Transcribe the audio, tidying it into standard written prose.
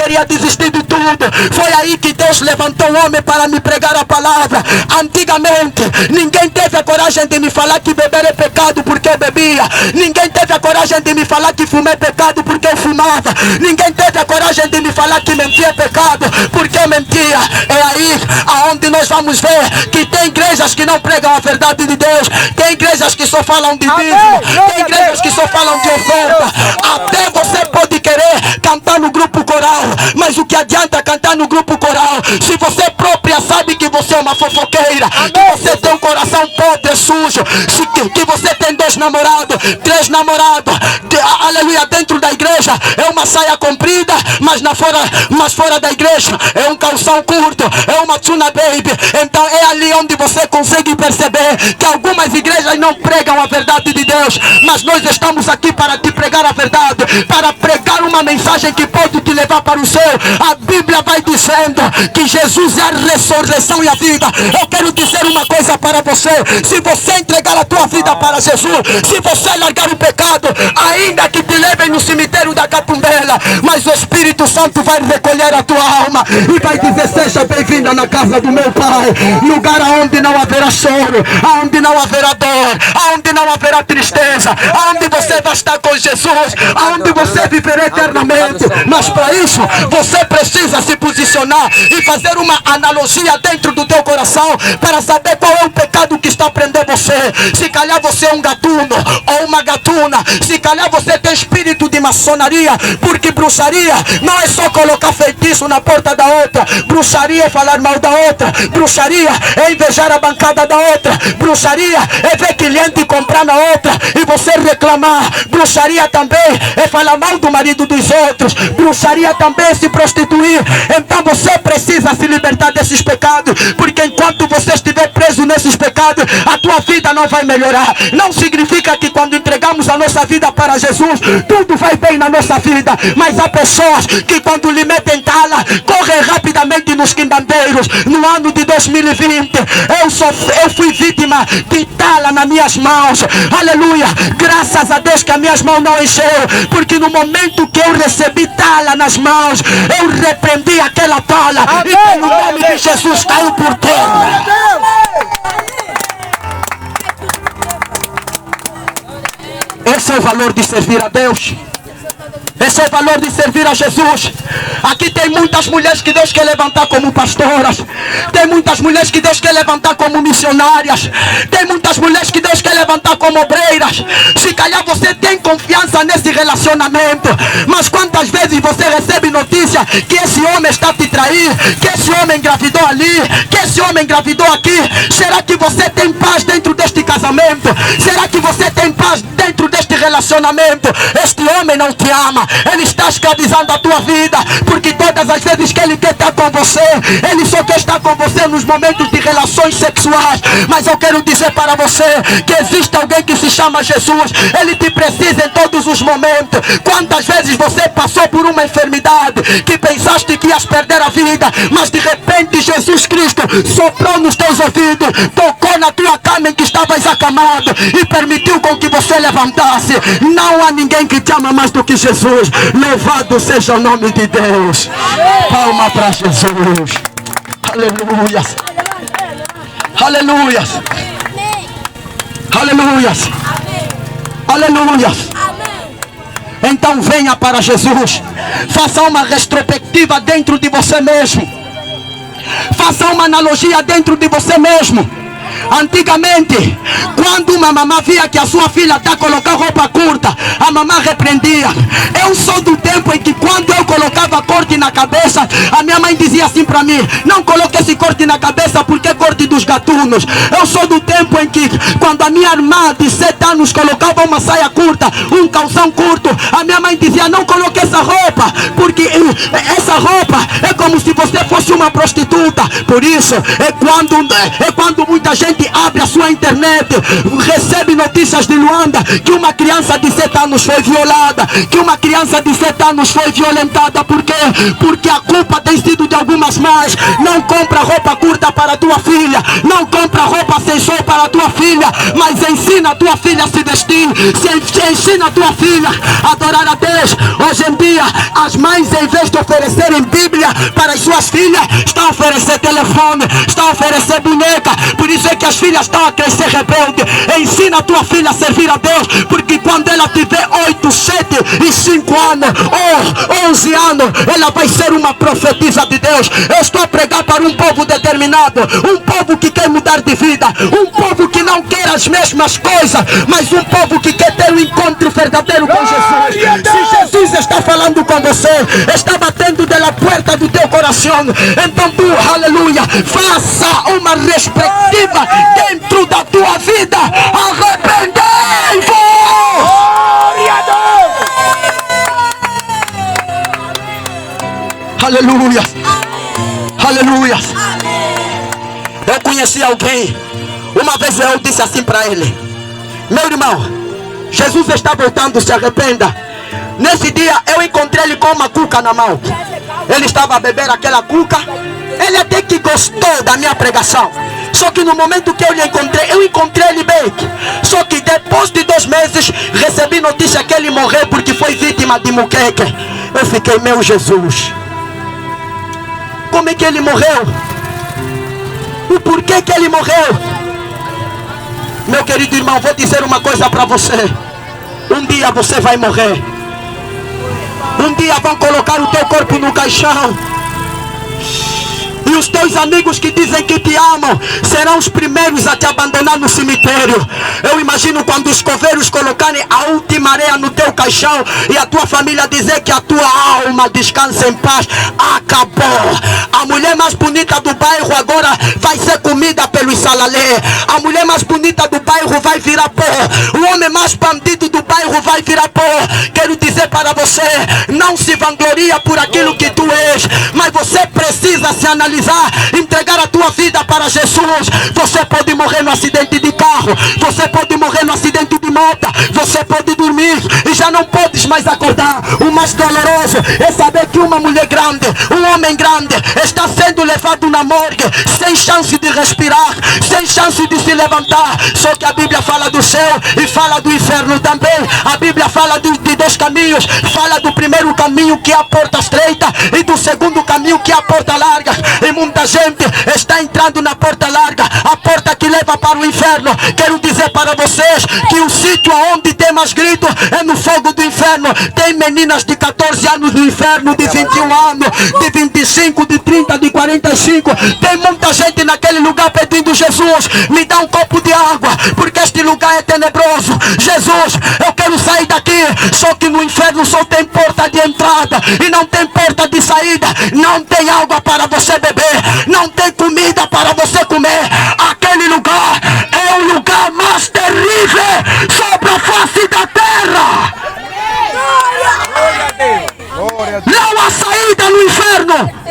queria desistir de tudo. Foi aí que Deus levantou um homem para me pregar a palavra. Antigamente, ninguém teve a coragem de me falar que beber é pecado porque eu bebia. Ninguém teve a coragem de me falar que fumar é pecado porque eu fumava. Ninguém teve a coragem de me falar que mentir é pecado porque eu mentia. É aí aonde nós vamos ver que tem igrejas que não pregam a verdade de Deus. Tem igrejas que só falam de dízimo. Tem igrejas que só falam de oferta. Até você pode querer cantar no grupo coral, mas o que adianta cantar no grupo coral se você própria sabe que você é uma fofoqueira, que você tem um coração podre, sujo, que você tem 2 namorados, 3 namorados, aleluia, dentro da igreja é uma saia comprida, mas fora da igreja é um calção curto, é uma tuna baby. Então é ali onde você consegue perceber que algumas igrejas não pregam a verdade de Deus, mas nós estamos aqui para te pregar a verdade, para pregar uma mensagem que pode te levar para o céu. A Bíblia vai dizendo que Jesus é a ressurreição e a vida. Eu quero dizer uma coisa para você: se você entregar a tua vida para Jesus, se você largar o pecado, ainda que te levem no cemitério da Catumbela, mas o Espírito Santo vai recolher a tua alma e vai dizer: seja bem-vinda na casa do meu Pai, lugar onde não haverá choro, onde não haverá dor, onde não haverá tristeza, onde você vai estar com Jesus, onde você viverá eternamente. Mas para isso você precisa se posicionar e fazer uma analogia dentro do teu coração para saber qual é o pecado que está prendendo você. Se calhar você é um gatuno ou uma gatuna, se calhar você tem espírito de maçonaria, porque bruxaria não é só colocar feitiço na porta da outra, bruxaria é falar mal da outra, bruxaria é invejar a bancada da outra, bruxaria é ver cliente comprar na outra e você reclamar, bruxaria também é falar mal do marido dos outros, bruxaria também é se prostituir. Então você precisa se libertar desses pecados, porque enquanto você estiver preso nesses pecados, a tua vida não vai melhorar. Não significa que quando entregamos a nossa vida para Jesus, tudo vai bem na nossa vida, mas há pessoas que quando lhe metem tala, correm rapidamente nos quindandeiros. No ano de 2020, eu fui vítima de tala nas minhas mãos, aleluia, graças a Deus que as minhas mãos não encheu, porque no momento que eu recebi tala nas mãos, eu repreendi aquela tala, amém, e pelo nome de Jesus caiu por terra. Esse é o valor de servir a Deus. Esse é o valor de servir a Jesus. Aqui tem muitas mulheres que Deus quer levantar como pastoras. Tem muitas mulheres que Deus quer levantar como missionárias. Tem muitas mulheres que Deus quer levantar como obreiras. Se calhar você tem confiança nesse relacionamento, mas quantas vezes você recebe notícia que esse homem está te trair, que esse homem engravidou ali, que esse homem engravidou aqui? Será que você tem paz dentro deste casamento? Será que você tem paz dentro deste relacionamento? Este homem não te ama, ele está escravizando a tua vida, porque todas as vezes que ele quer estar com você, ele só quer estar com você nos momentos de relações sexuais. Mas eu quero dizer para você que existe alguém que se chama Jesus. Ele te precisa em todos os momentos. Quantas vezes você passou por uma enfermidade que pensaste que ias perder a vida, mas de repente Jesus Cristo soprou nos teus ouvidos, tocou na tua cama em que estavas acamado e permitiu com que você levantasse. Não há ninguém que te ama mais do que Jesus. Louvado seja o nome de Deus. Palma para Jesus. Aleluia. Aleluia. Aleluia. Aleluia. Então venha para Jesus. Faça uma retrospectiva dentro de você mesmo. Faça uma analogia dentro de você mesmo. Antigamente, quando uma mamã via que a sua filha está colocando roupa curta, a mamã repreendia. Eu sou do tempo em que quando eu colocava corte na cabeça, a minha mãe dizia assim para mim: não coloque esse corte na cabeça porque é corte dos gatunos. Eu sou do tempo em que quando a minha irmã de 7 anos colocava uma saia curta, um calção curto, a minha mãe dizia: não coloque essa roupa, porque essa roupa é como se você fosse uma prostituta. Por isso, é quando muita gente abre a sua internet, recebe notícias de Luanda, que uma criança de 7 anos foi violada, que uma criança de 7 anos foi violentada. Por quê? Porque a culpa tem sido de algumas mães. Não compra roupa curta para a tua filha, não compra roupa sem sol para a tua filha, mas ensina a tua filha a se vestir, ensina a tua filha a adorar a Deus. Hoje em dia, as mães, em vez de oferecerem Bíblia para as suas filhas, estão a oferecer telefone, estão a oferecer boneca. Por isso é que as filhas estão a crescer rebelde. Ensina a tua filha a servir a Deus, porque quando ela tiver 8, 7 e 5 anos, ou 11 anos, ela vai ser uma profetisa de Deus. Eu estou a pregar para um povo determinado, um povo que quer mudar de vida, um povo que não quer as mesmas coisas, mas um povo que quer ter um encontro verdadeiro com Jesus. Se Jesus está falando com você, está batendo pela porta do teu coração, então tu, aleluia, faça uma retrospectiva dentro da tua vida. Arrependei-vos! Aleluia! Aleluia! Eu conheci alguém, uma vez eu disse assim para ele: meu irmão, Jesus está voltando, se arrependa. Nesse dia eu encontrei ele com uma cuca na mão. Ele estava a beber aquela cuca. Ele até que gostou da minha pregação. Só que no momento que eu encontrei ele bem. Só que depois de 2 meses recebi notícia que ele morreu porque foi vítima de muqueca. Eu fiquei, meu Jesus, como é que ele morreu? O porquê que ele morreu? Meu querido irmão, vou dizer uma coisa para você. Um dia você vai morrer. Um dia vão colocar o teu corpo no caixão. E os teus amigos que dizem que te amam serão os primeiros a te abandonar no cemitério. Eu imagino quando os coveiros colocarem a última areia no teu caixão e a tua família dizer que a tua alma descansa em paz. Acabou. A mulher mais bonita do bairro agora vai ser comida pelo salalé. A mulher mais bonita do bairro vai virar pó. O homem mais bandido do bairro vai virar pó. Quero dizer para você, não se vangloria por aquilo que tu és, mas você precisa se analisar, entregar a tua vida para Jesus. Você pode morrer no acidente de carro, você pode morrer no acidente de moto, você pode dormir e já não podes mais acordar. O mais doloroso é saber que uma mulher grande, um homem grande está sendo levado na morgue, sem chance de respirar, sem chance de se levantar. Só que a Bíblia fala do céu e fala do inferno também. A Bíblia fala de 2 caminhos. Fala do primeiro caminho, que é a porta estreita, e do segundo caminho, que é a porta larga. E muita gente está entrando na porta larga, a porta que leva para o inferno. Quero dizer para vocês que o sítio onde tem mais grito é no fogo do inferno. Tem meninas de 14 anos no inferno, de 21 anos, de 25, de 30, de 45. Tem muita gente naquele lugar pedindo: Jesus, me dá um copo de água, porque este lugar é tenebroso. Jesus, eu quero sair daqui. Só que no inferno só tem porta de entrada e não tem porta de saída. Não tem água para você beber, não tem comida para você comer. Aquele lugar é o lugar mais terrível sobre a face da terra. Não há saída no inferno.